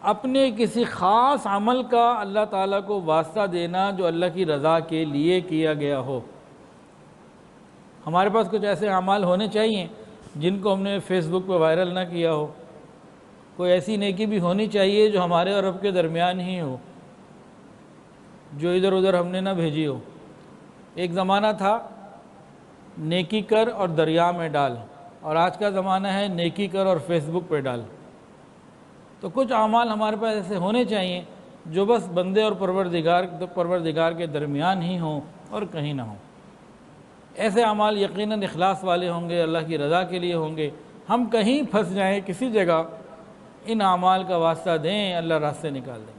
اپنے کسی خاص عمل کا اللہ تعالیٰ کو واسطہ دینا جو اللہ کی رضا کے لیے کیا گیا ہو۔ ہمارے پاس کچھ ایسے اعمال ہونے چاہیے جن کو ہم نے فیس بک پہ وائرل نہ کیا ہو، کوئی ایسی نیکی بھی ہونی چاہیے جو ہمارے اور رب کے درمیان ہی ہو، جو ادھر ادھر ہم نے نہ بھیجی ہو۔ ایک زمانہ تھا نیکی کر اور دریا میں ڈال، اور آج کا زمانہ ہے نیکی کر اور فیس بک پہ ڈال۔ تو کچھ اعمال ہمارے پاس ایسے ہونے چاہیے جو بس بندے اور پروردگار کے درمیان ہی ہوں اور کہیں نہ ہوں۔ ایسے اعمال یقیناً اخلاص والے ہوں گے، اللہ کی رضا کے لیے ہوں گے۔ ہم کہیں پھنس جائیں کسی جگہ، ان اعمال کا واسطہ دیں، اللہ راستے نکال دیں۔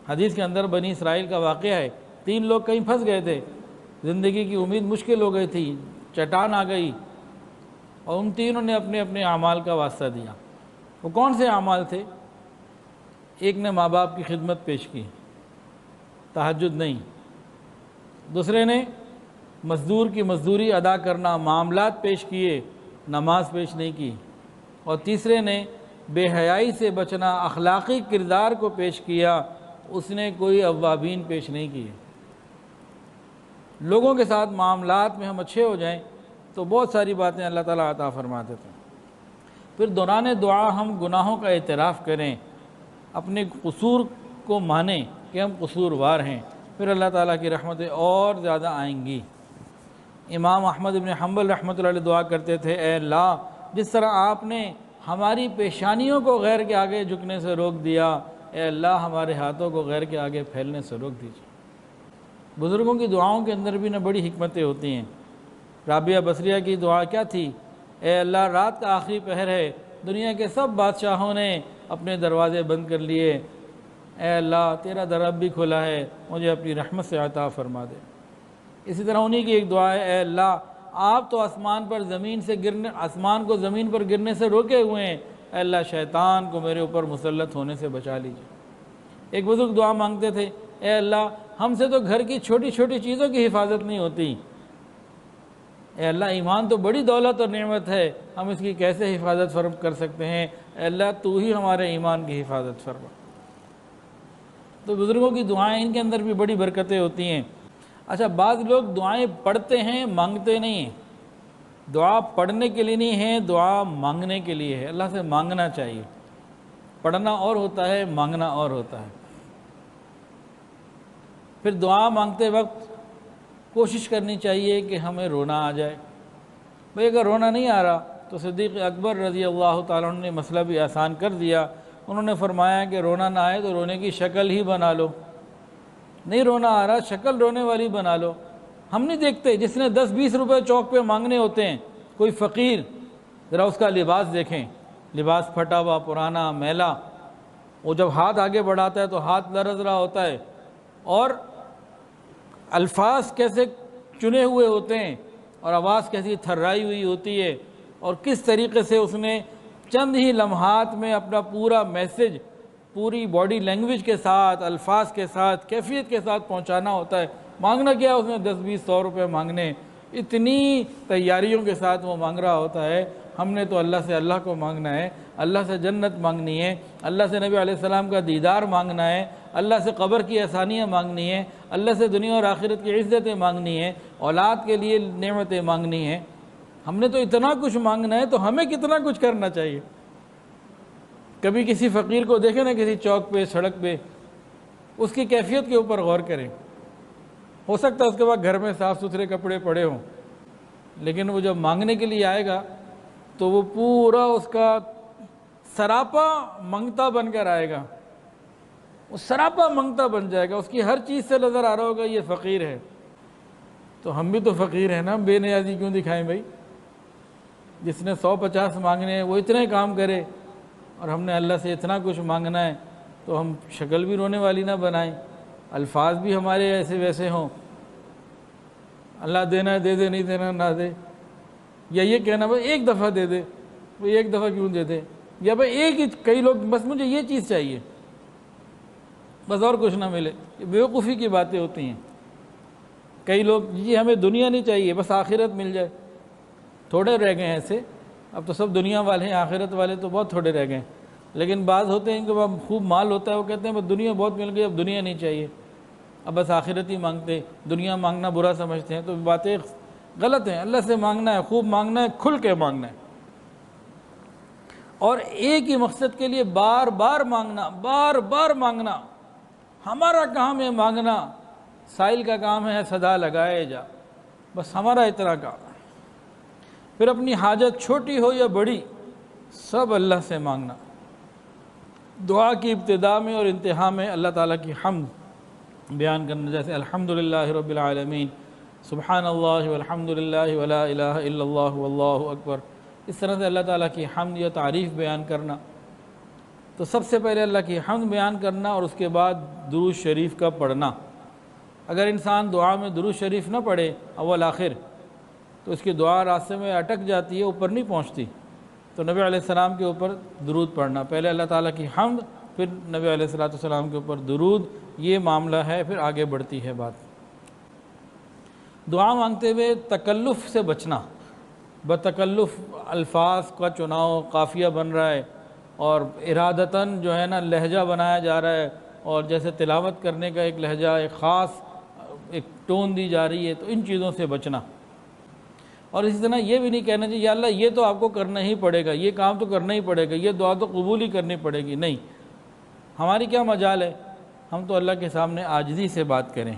حدیث کے اندر بنی اسرائیل کا واقعہ ہے، 3 لوگ کہیں پھنس گئے تھے، زندگی کی امید مشکل ہو گئی تھی، چٹان آ گئی، اور ان تینوں نے اپنے اپنے اعمال کا واسطہ دیا۔ وہ کون سے اعمال تھے؟ ایک نے ماں باپ کی خدمت پیش کی، تہجد نہیں۔ دوسرے نے مزدور کی مزدوری ادا کرنا، معاملات پیش کیے، نماز پیش نہیں کی۔ اور تیسرے نے بے حیائی سے بچنا، اخلاقی کردار کو پیش کیا، اس نے کوئی اوابین پیش نہیں کیے۔ لوگوں کے ساتھ معاملات میں ہم اچھے ہو جائیں تو بہت ساری باتیں اللہ تعالیٰ عطا فرما دیتے ہیں۔ پھر دوران دعا ہم گناہوں کا اعتراف کریں، اپنے قصور کو مانیں کہ ہم قصوروار ہیں، پھر اللہ تعالیٰ کی رحمتیں اور زیادہ آئیں گی۔ امام احمد بن حنبل رحمۃ اللہ علیہ دعا کرتے تھے، اے اللہ جس طرح آپ نے ہماری پیشانیوں کو غیر کے آگے جھکنے سے روک دیا، اے اللہ ہمارے ہاتھوں کو غیر کے آگے پھیلنے سے روک دیجیے۔ بزرگوں کی دعاؤں کے اندر بھی بڑی حکمتیں ہوتی ہیں۔ رابعہ بصریہ کی دعا کیا تھی؟ اے اللہ رات کا آخری پہر ہے، دنیا کے سب بادشاہوں نے اپنے دروازے بند کر لیے، اے اللہ تیرا در اب بھی کھلا ہے، مجھے اپنی رحمت سے عطا فرما دے۔ اسی طرح انہی کی ایک دعا ہے، اے اللہ آپ تو آسمان کو زمین پر گرنے سے روکے ہوئے ہیں، اے اللہ شیطان کو میرے اوپر مسلط ہونے سے بچا لیجیے۔ ایک بزرگ دعا مانگتے تھے، اے اللہ ہم سے تو گھر کی چھوٹی چھوٹی چیزوں کی حفاظت نہیں ہوتی، اے اللہ ایمان تو بڑی دولت اور نعمت ہے، ہم اس کی کیسے حفاظت کر سکتے ہیں، اے اللہ تو ہی ہمارے ایمان کی حفاظت فرما۔ تو بزرگوں کی دعائیں، ان کے اندر بھی بڑی برکتیں ہوتی ہیں۔ اچھا، بعض لوگ دعائیں پڑھتے ہیں مانگتے نہیں ہیں۔ دعا پڑھنے کے لیے نہیں ہے، دعا مانگنے کے لیے ہے۔ اللہ سے مانگنا چاہیے، پڑھنا اور ہوتا ہے، مانگنا اور ہوتا ہے۔ پھر دعا مانگتے وقت کوشش کرنی چاہیے کہ ہمیں رونا آ جائے۔ بھئی اگر رونا نہیں آ رہا تو صدیق اکبر رضی اللہ تعالیٰ عنہ نے مسئلہ بھی آسان کر دیا۔ انہوں نے فرمایا کہ رونا نہ آئے تو رونے کی شکل ہی بنا لو، نہیں رونا آ رہا شکل رونے والی بنا لو۔ ہم نہیں دیکھتے جس نے 10-20 روپے چوک پہ مانگنے ہوتے ہیں، کوئی فقیر، ذرا اس کا لباس دیکھیں، لباس پھٹا ہوا، پرانا، میلا، وہ جب ہاتھ آگے بڑھاتا ہے تو ہاتھ لرز رہا ہوتا ہے، اور الفاظ کیسے چنے ہوئے ہوتے ہیں، اور آواز کیسی تھرائی ہوئی ہوتی ہے، اور کس طریقے سے اس نے چند ہی لمحات میں اپنا پورا میسج پوری باڈی لینگویج کے ساتھ، الفاظ کے ساتھ، کیفیت کے ساتھ پہنچانا ہوتا ہے۔ مانگنا کیا اس نے 10-20-100 روپے مانگنے، اتنی تیاریوں کے ساتھ وہ مانگ رہا ہوتا ہے۔ ہم نے تو اللہ سے اللہ کو مانگنا ہے، اللہ سے جنت مانگنی ہے، اللہ سے نبی علیہ السلام کا دیدار مانگنا ہے، اللہ سے قبر کی آسانیاں مانگنی ہے، اللہ سے دنیا اور آخرت کی عزتیں مانگنی ہے، اولاد کے لیے نعمتیں مانگنی ہیں۔ ہم نے تو اتنا کچھ مانگنا ہے، تو ہمیں کتنا کچھ کرنا چاہیے۔ کبھی کسی فقیر کو دیکھیں نا کسی چوک پہ، سڑک پہ، اس کی کیفیت کے اوپر غور کریں۔ ہو سکتا ہے اس کے بعد گھر میں صاف ستھرے کپڑے پڑے ہوں، لیکن وہ جب مانگنے کے لیے آئے گا تو وہ پورا اس کا سراپا منگتا بن کر آئے گا، وہ سراپا منگتا بن جائے گا، اس کی ہر چیز سے نظر آ رہا ہوگا یہ فقیر ہے۔ تو ہم بھی تو فقیر ہیں نا، بے نیازی کیوں دکھائیں بھائی؟ جس نے 150 مانگنے ہیں وہ اتنے کام کرے، اور ہم نے اللہ سے اتنا کچھ مانگنا ہے، تو ہم شکل بھی رونے والی نہ بنائیں، الفاظ بھی ہمارے ایسے ویسے ہوں، اللہ دینا ہے دے دے، نہیں دینا نہ دے، یا یہ کہنا بھائی ایک دفعہ دے دے، وہ ایک دفعہ کیوں دے دے، یا بھائی ایک ہی، کئی لوگ بس مجھے یہ چیز چاہیے بس اور کچھ نہ ملے، یہ بیوقوفی کی باتیں ہوتی ہیں۔ کئی لوگ جی ہمیں دنیا نہیں چاہیے بس آخرت مل جائے، تھوڑے رہ گئے ہیں ایسے، اب تو سب دنیا والے ہیں، آخرت والے تو بہت تھوڑے رہ گئے ہیں۔ لیکن بعض ہوتے ہیں کہ وہ خوب مال ہوتا ہے، وہ کہتے ہیں بس دنیا بہت مل گئی، اب دنیا نہیں چاہیے، اب بس آخرت ہی مانگتے، دنیا مانگنا برا سمجھتے ہیں۔ تو باتیں غلط ہیں، اللہ سے مانگنا ہے، خوب مانگنا ہے، کھل کے مانگنا ہے، اور ایک ہی مقصد کے لیے بار بار مانگنا، بار بار مانگنا۔ ہمارا کام ہے مانگنا، سائل کا کام ہے صدا لگائے جا، بس ہمارا اتنا کام ہے۔ پھر اپنی حاجت چھوٹی ہو یا بڑی سب اللہ سے مانگنا۔ دعا کی ابتدا میں اور انتہا میں اللہ تعالیٰ کی حمد بیان کرنا، جیسے الحمدللہ رب العالمین، سبحان اللہ والحمدللہ ولا الہ الا اللہ واللہ اکبر، اس طرح سے اللہ تعالیٰ کی حمد یا تعریف بیان کرنا۔ تو سب سے پہلے اللہ کی حمد بیان کرنا، اور اس کے بعد درود شریف کا پڑھنا۔ اگر انسان دعا میں درود شریف نہ پڑھے اول آخر، تو اس کی دعا راستے میں اٹک جاتی ہے، اوپر نہیں پہنچتی۔ تو نبی علیہ السلام کے اوپر درود پڑھنا، پہلے اللہ تعالیٰ کی حمد، پھر نبی علیہ السلام کے اوپر درود، یہ معاملہ ہے، پھر آگے بڑھتی ہے بات۔ دعا مانگتے ہوئے تکلف سے بچنا، بتکلف الفاظ کا چناؤ، قافیہ بن رہا ہے اور ارادتاً جو ہے نا لہجہ بنایا جا رہا ہے، اور جیسے تلاوت کرنے کا ایک لہجہ، ایک خاص ایک ٹون دی جا رہی ہے، تو ان چیزوں سے بچنا۔ اور اسی طرح یہ بھی نہیں کہنا چاہیے یا اللہ یہ تو آپ کو کرنا ہی پڑے گا، یہ کام تو کرنا ہی پڑے گا، یہ دعا تو قبول ہی کرنی پڑے گی، نہیں، ہماری کیا مجال ہے، ہم تو اللہ کے سامنے عاجزی سے بات کریں۔